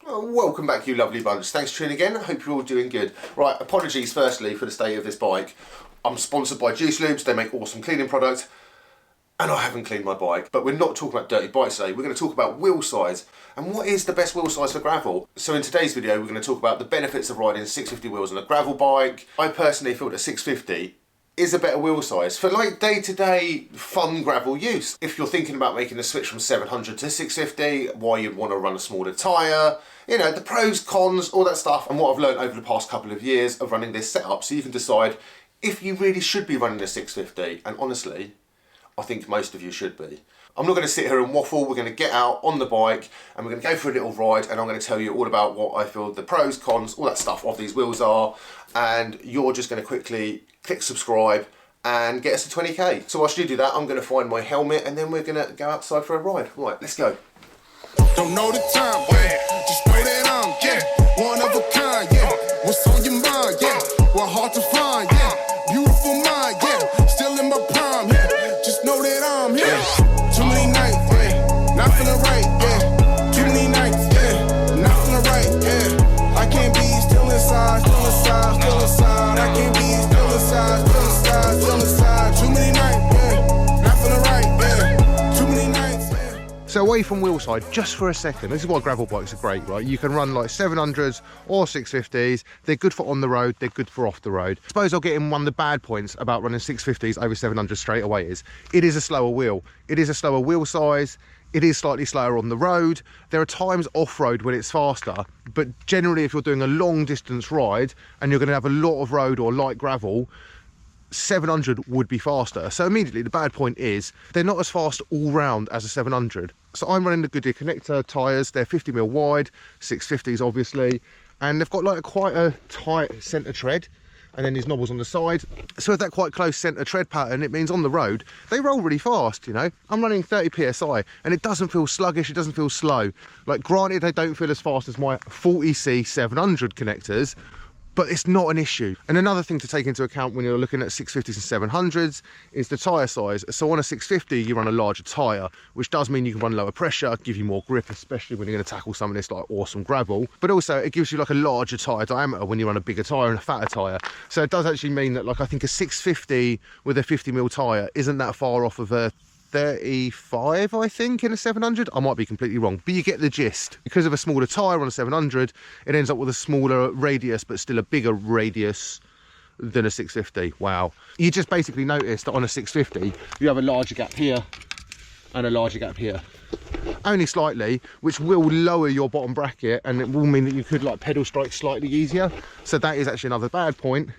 Welcome back, you lovely bunch. Thanks for tuning again. I hope you're all doing good. Right, apologies firstly for the state of this bike. I'm sponsored by Juice Lubes. They make awesome cleaning products. And I haven't cleaned my bike. But we're not talking about dirty bikes today. We're going to talk about wheel size. And what is the best wheel size for gravel? So in today's video, we're going to talk about the benefits of riding 650 wheels on a gravel bike. I personally feel that 650 is a better wheel size for like day-to-day fun gravel use. If you're thinking about making a switch from 700 to 650, why you'd want to run a smaller tyre, you know, the pros, cons, all that stuff, and what I've learned over the past couple of years of running this setup, so you can decide if you really should be running a 650, and honestly, I think most of you should be. I'm not going to sit here and waffle. We're going to get out on the bike and we're going to go for a little ride, and I'm going to tell you all about what I feel the pros, cons, all that stuff of these wheels are, and you're just going to quickly click subscribe and get us to 20k. So whilst you do that, I'm going to find my helmet and then we're going to go outside for a ride. Right, let's go. Don't know the time, yeah. Just know that I'm, yeah, one of a kind, yeah. What's on your mind, yeah. Well, hard to find, yeah. Beautiful mind, yeah. Still in my prime, yeah. Just know that I'm here. Yeah. Too many nights, yeah. Not feeling right, yeah. Too many nights, yeah. Not feeling right, yeah. I can't be still inside, still inside, still inside. I can't be still inside, still inside, still inside. Too many nights, yeah. Not feeling right, yeah. Too many nights, yeah. So away from wheel side, just for a second, this is why gravel bikes are great, right? You can run like 700s or 650s. They're good for on the road, they're good for off the road. I suppose I'll get in one of the bad points about running 650s over 700s straight away is, it is a slower wheel. It is a slower wheel size. It is slightly slower on the road. There are times off-road when it's faster, but generally if you're doing a long distance ride and you're gonna have a lot of road or light gravel, 700 would be faster. So immediately the bad point is they're not as fast all round as a 700. So I'm running the Goodyear connector tyres. They're 50mm wide, 650s obviously, and they've got like quite a tight centre tread, and then these knobbles on the side. So with that quite close centre tread pattern, it means on the road they roll really fast, you know. I'm running 30 psi and it doesn't feel sluggish, it doesn't feel slow. Like granted, they don't feel as fast as my 40C 700 connectors, but it's not an issue. And another thing to take into account when you're looking at 650s and 700s is the tyre size. So on a 650, you run a larger tyre, which does mean you can run lower pressure, give you more grip, especially when you're going to tackle some of this like awesome gravel. But also it gives you like a larger tyre diameter when you run a bigger tyre and a fatter tyre. So it does actually mean that like I think a 650 with a 50mm tyre isn't that far off of a 35, I think, in a 700. I might be completely wrong, but you get the gist. Because of a smaller tyre on a 700, it ends up with a smaller radius, but still a bigger radius than a 650. Wow. You just basically notice that on a 650, you have a larger gap here and a larger gap here. Only slightly, which will lower your bottom bracket, and it will mean that you could like pedal strike slightly easier. So that is actually another bad point,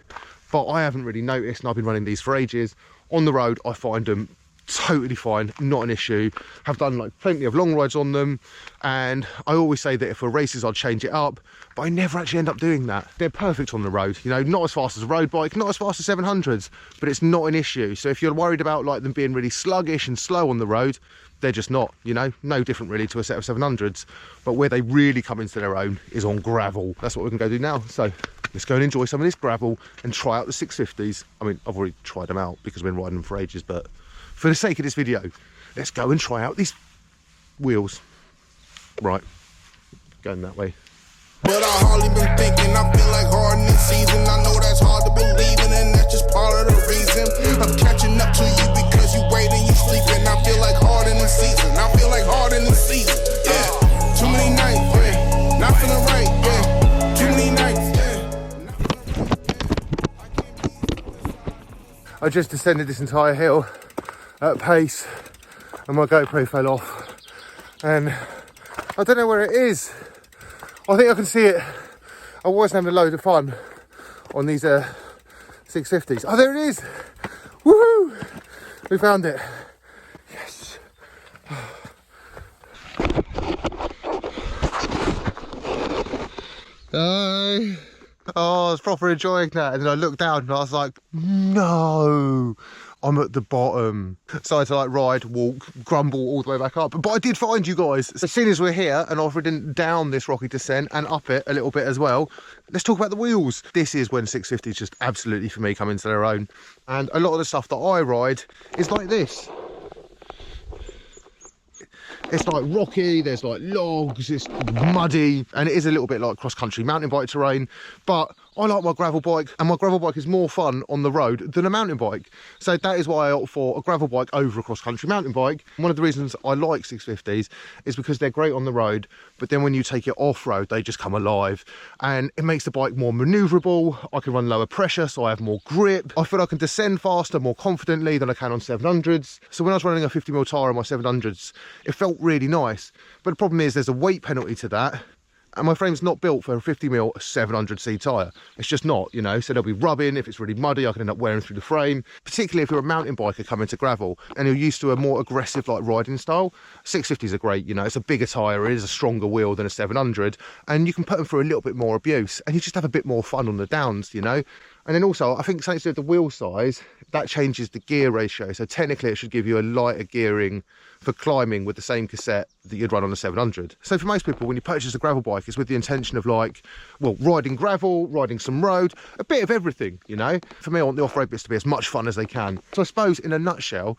but I haven't really noticed, and I've been running these for ages. On the road, I find them totally fine, not an issue. Have done like plenty of long rides on them, and I always say that if for races I'd change it up, but I never actually end up doing that. They're perfect on the road, you know, not as fast as a road bike, not as fast as 700s, but it's not an issue. So if you're worried about like them being really sluggish and slow on the road, they're just not, you know, no different really to a set of 700s. But where they really come into their own is on gravel. That's what we're gonna go do now. So let's go and enjoy some of this gravel and try out the 650s. I mean, I've already tried them out because I've been riding them for ages, but for the sake of this video, let's go and try out these wheels. Right, going that way. But I hardly been thinking, I feel like hard in the season. I know that's hard to believe in, and that's just part of the reason. I'm catching up to you because you wait and you sleeping. I feel like hard in the season. I feel like hard in the season. Yeah, too many nights, yeah. Not feeling right, yeah. Too many nights, yeah. I just descended this entire hill at pace and my GoPro fell off, and I don't know where it is. I think I can see it. I was having a load of fun on these 650s. Oh, there it is. Woohoo! We found it. Yes. Oh, I was proper enjoying that, and then I looked down and I was like, no, I'm at the bottom. So I had to like ride, walk, grumble all the way back up. But I did find you guys. As soon as we're here and I've ridden down this rocky descent and up it a little bit as well, let's talk about the wheels. This is when 650s just absolutely, for me, come into their own. And a lot of the stuff that I ride is like this. It's like rocky, there's like logs, it's muddy, and it is a little bit like cross-country mountain bike terrain, but I like my gravel bike, and my gravel bike is more fun on the road than a mountain bike. So that is why I opt for a gravel bike over a cross-country mountain bike. One of the reasons I like 650s is because they're great on the road, but then when you take it off-road, they just come alive, and it makes the bike more manoeuvrable. I can run lower pressure, so I have more grip. I feel I can descend faster, more confidently than I can on 700s. So when I was running a 50mm tyre on my 700s, it felt really nice. But the problem is there's a weight penalty to that. And my frame's not built for a 50mm 700C tyre. It's just not, you know, so there'll be rubbing. If it's really muddy, I can end up wearing through the frame, particularly if you're a mountain biker coming to gravel and you're used to a more aggressive like riding style. 650s are great, you know, it's a bigger tyre, it is a stronger wheel than a 700, and you can put them through a little bit more abuse and you just have a bit more fun on the downs, you know. And then also, I think something to do with the wheel size, that changes the gear ratio. So technically it should give you a lighter gearing for climbing with the same cassette that you'd run on a 700. So for most people, when you purchase a gravel bike, it's with the intention of like, well, riding gravel, riding some road, a bit of everything, you know. For me, I want the off-road bits to be as much fun as they can. So I suppose in a nutshell,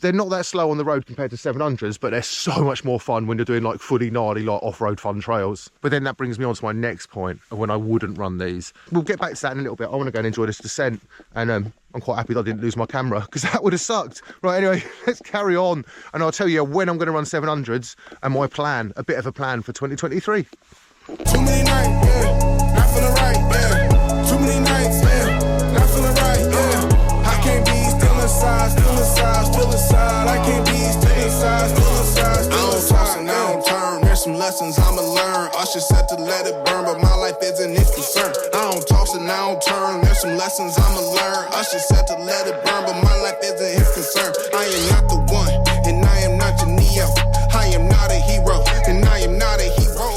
they're not that slow on the road compared to 700s, but they're so much more fun when you're doing like fully gnarly, like off-road fun trails. But then that brings me on to my next point of when I wouldn't run these. We'll get back to that in a little bit. I want to go and enjoy this descent, and I'm quite happy that I didn't lose my camera because that would have sucked. Right, anyway, let's carry on, and I'll tell you when I'm going to run 700s and my plan, a bit of a plan for 2023. Too many nights, yeah, not feeling right, yeah. Too many nights, yeah, not feeling right, yeah. I can't be still inside, still inside, still inside. I can't be still inside, still inside, still inside. I don't turn. There's some lessons I'ma learn. I should set to let it burn, but my life isn't his concern. I don't toss and I don't turn. There's some lessons I'ma learn. I should set to let it burn, but my life isn't his concern. I am not the one, and I am not your Neo. I am not a hero, and I am not a hero.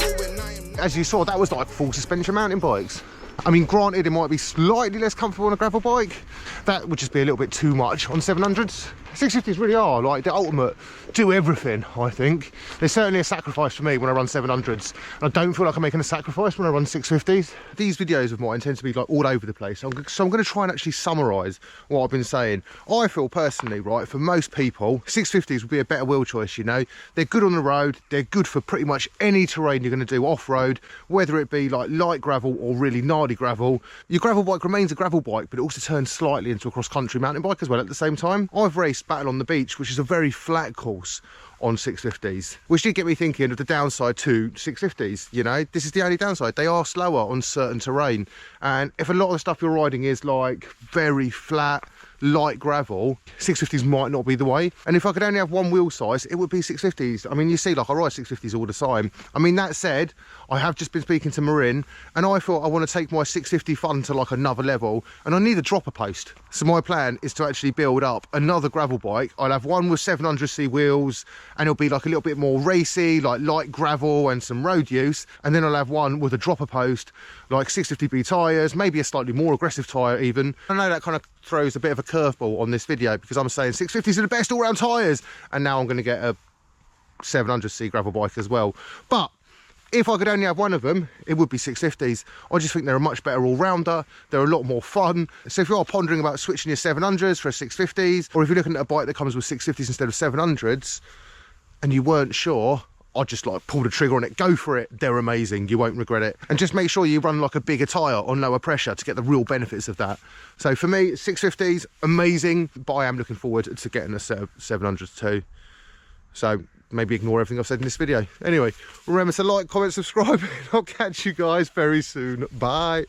As you saw, that was like full suspension mountain bikes. I mean, granted, it might be slightly less comfortable on a gravel bike. That would just be a little bit too much on 700s. 650s really are like the ultimate do everything, I think. There's certainly a sacrifice for me when I run 700s. And I don't feel like I'm making a sacrifice when I run 650s. These videos of mine tend to be like all over the place. So I'm going to try and actually summarise what I've been saying. I feel personally, right, for most people, 650s would be a better wheel choice, you know. They're good on the road. They're good for pretty much any terrain you're going to do off-road, whether it be like light gravel or really gnarly gravel. Your gravel bike remains a gravel bike, but it also turns slightly into a cross-country mountain bike as well at the same time. I've raced Battle on the Beach, which is a very flat course on 650s, which did get me thinking of the downside to 650s. You know, this is the only downside. They are slower on certain terrain, and if a lot of the stuff you're riding is like very flat, light gravel, 650s might not be the way. And if I could only have one wheel size, it would be 650s. I mean, you see, like, I ride 650s all the time. I mean, that said, I have just been speaking to Marin, and I thought I want to take my 650 fun to like another level, and I need a dropper post. So my plan is to actually build up another gravel bike. I'll have one with 700C wheels, and it'll be like a little bit more racy, like light gravel and some road use. And then I'll have one with a dropper post, like 650B tyres, maybe a slightly more aggressive tyre even. I know that kind of throws a bit of a curveball on this video because I'm saying 650s are the best all-round tyres, and now I'm going to get a 700C gravel bike as well. But if I could only have one of them, it would be 650s. I just think they're a much better all-rounder. They're a lot more fun. So if you are pondering about switching your 700s for a 650s, or if you're looking at a bike that comes with 650s instead of 700s, and you weren't sure, I'd just like pull the trigger on it, go for it. They're amazing, you won't regret it. And just make sure you run like a bigger tyre on lower pressure to get the real benefits of that. So for me, 650s, amazing, but I am looking forward to getting a 700s too. So maybe ignore everything I've said in this video. Anyway, remember to like, comment, subscribe, and I'll catch you guys very soon. Bye.